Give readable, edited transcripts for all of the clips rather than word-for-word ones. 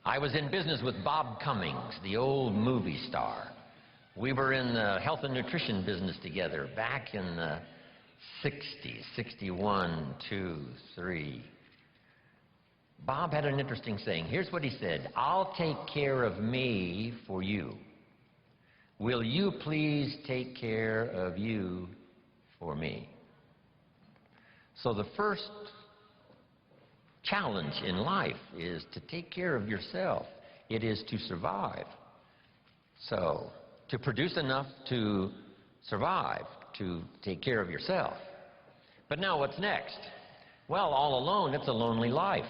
I was in business with Bob Cummings, the old movie star. We were in the health and nutrition business together back in the 60s, 61, 2, 3. Bob had an interesting saying. Here's what he said: "I'll take care of me for you. Will you please take care of you for me?" So the first challenge in life is to take care of yourself. It is to survive. So, to produce enough to survive, to take care of yourself. But now what's next? Well, all alone, it's a lonely life.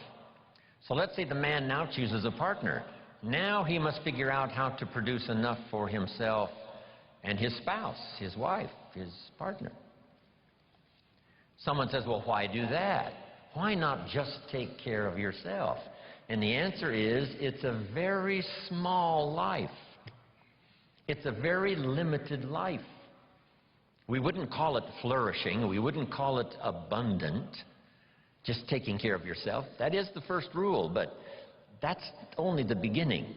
So let's say the man now chooses a partner. Now he must figure out how to produce enough for himself and his spouse, his wife, his partner. Someone says, well, why do that? Why not just take care of yourself? And the answer is, it's a very small life. It's a very limited life. We wouldn't call it flourishing. We wouldn't call it abundant. Just taking care of yourself. That is the first rule, but that's only the beginning.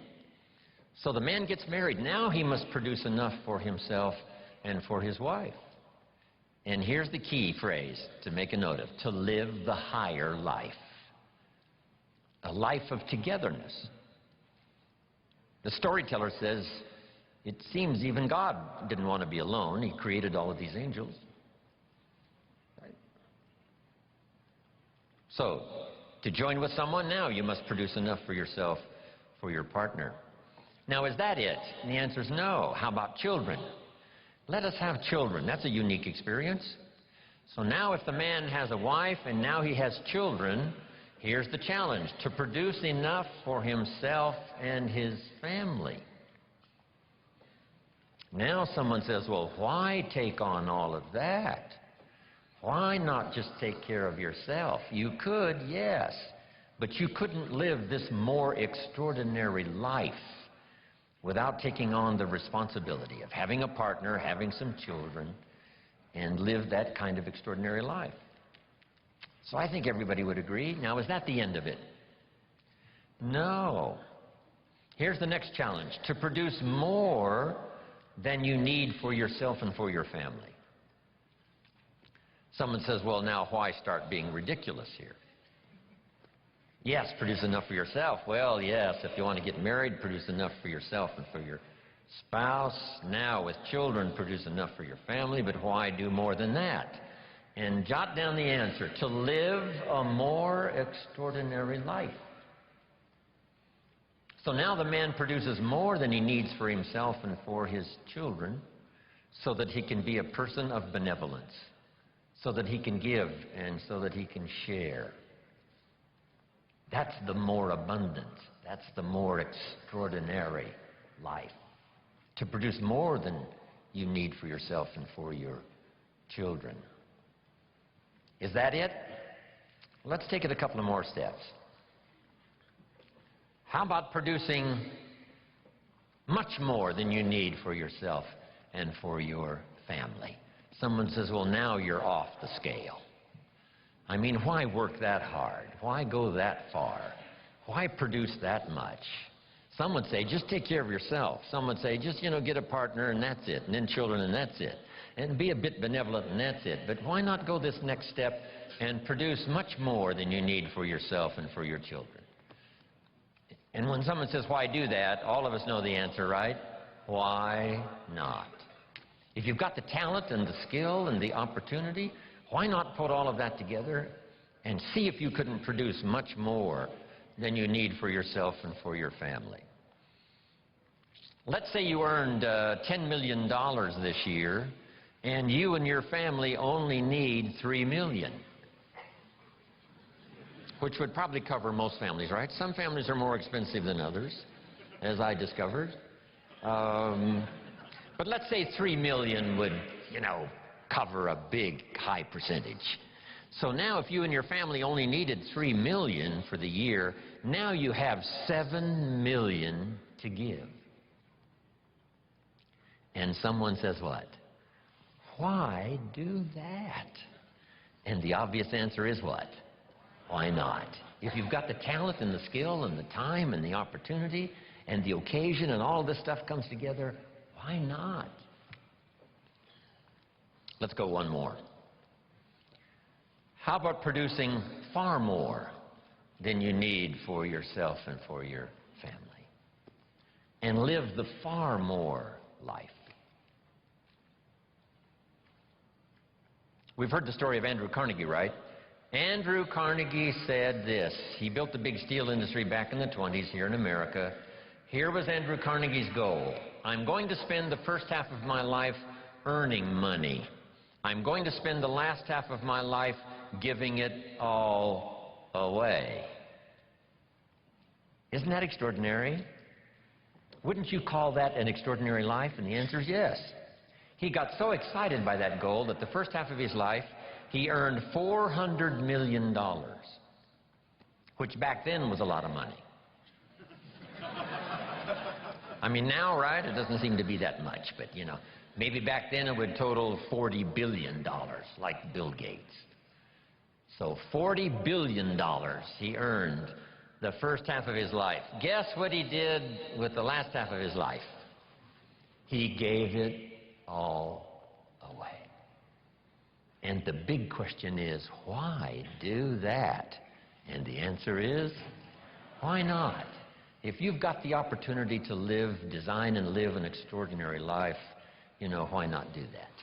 So the man gets married. Now he must produce enough for himself and for his wife. And here's the key phrase to make a note of: to live the higher life. A life of togetherness. The storyteller says, it seems even God didn't want to be alone. He created all of these angels. Right? So, to join with someone, now you must produce enough for yourself, for your partner. Now, is that it? And the answer is no. How about children? Let us have children. That's a unique experience. So now if the man has a wife and now he has children, here's the challenge: to produce enough for himself and his family. Now someone says, well, why take on all of that? Why not just take care of yourself? You could, yes, but you couldn't live this more extraordinary life without taking on the responsibility of having a partner, having some children, and live that kind of extraordinary life. So I think everybody would agree. Now, is that the end of it? No. Here's the next challenge: to produce more than you need for yourself and for your family. Someone says, well, now why start being ridiculous here? Yes, produce enough for yourself. Well, yes, if you want to get married, produce enough for yourself and for your spouse. Now, with children, produce enough for your family, but why do more than that? And jot down the answer: to live a more extraordinary life. So now the man produces more than he needs for himself and for his children, so that he can be a person of benevolence, so that he can give and so that he can share. That's the more abundant, that's the more extraordinary life. To produce more than you need for yourself and for your children. Is that it? Let's take it a couple of more steps. How about producing much more than you need for yourself and for your family? Someone says, well, now you're off the scale. I mean, why work that hard? Why go that far? Why produce that much? Some would say, just take care of yourself. Some would say, just, get a partner and that's it, and then children and that's it. And be a bit benevolent and that's it. But why not go this next step and produce much more than you need for yourself and for your children? And when someone says, why do that? All of us know the answer, right? Why not? If you've got the talent and the skill and the opportunity, why not put all of that together and see if you couldn't produce much more than you need for yourself and for your family? Let's say you earned $10 million this year, and you and your family only need $3 million, which would probably cover most families, right? Some families are more expensive than others, as I discovered. But let's say $3 million would, cover a big, high percentage. So now if you and your family only needed $3 million for the year, now you have $7 million to give. And someone says what? Why do that? And the obvious answer is what? Why not? If you've got the talent and the skill and the time and the opportunity and the occasion and all this stuff comes together, why not? Let's go one more. How about producing far more than you need for yourself and for your family? And live the far more life. We've heard the story of Andrew Carnegie, right? Andrew Carnegie said this. He built the big steel industry back in the 20s here in America. Here was Andrew Carnegie's goal. I'm going to spend the first half of my life earning money. I'm going to spend the last half of my life giving it all away. Isn't that extraordinary? Wouldn't you call that an extraordinary life? And the answer is yes. He got so excited by that goal that the first half of his life, he earned $400 million, which back then was a lot of money. I mean, now, right, it doesn't seem to be that much, but, you know, maybe back then it would total $40 billion, like Bill Gates. So $40 billion he earned the first half of his life. Guess what he did with the last half of his life? He gave it all away. And the big question is, why do that? And the answer is, why not? If you've got the opportunity to live, design and live an extraordinary life, you know, why not do that?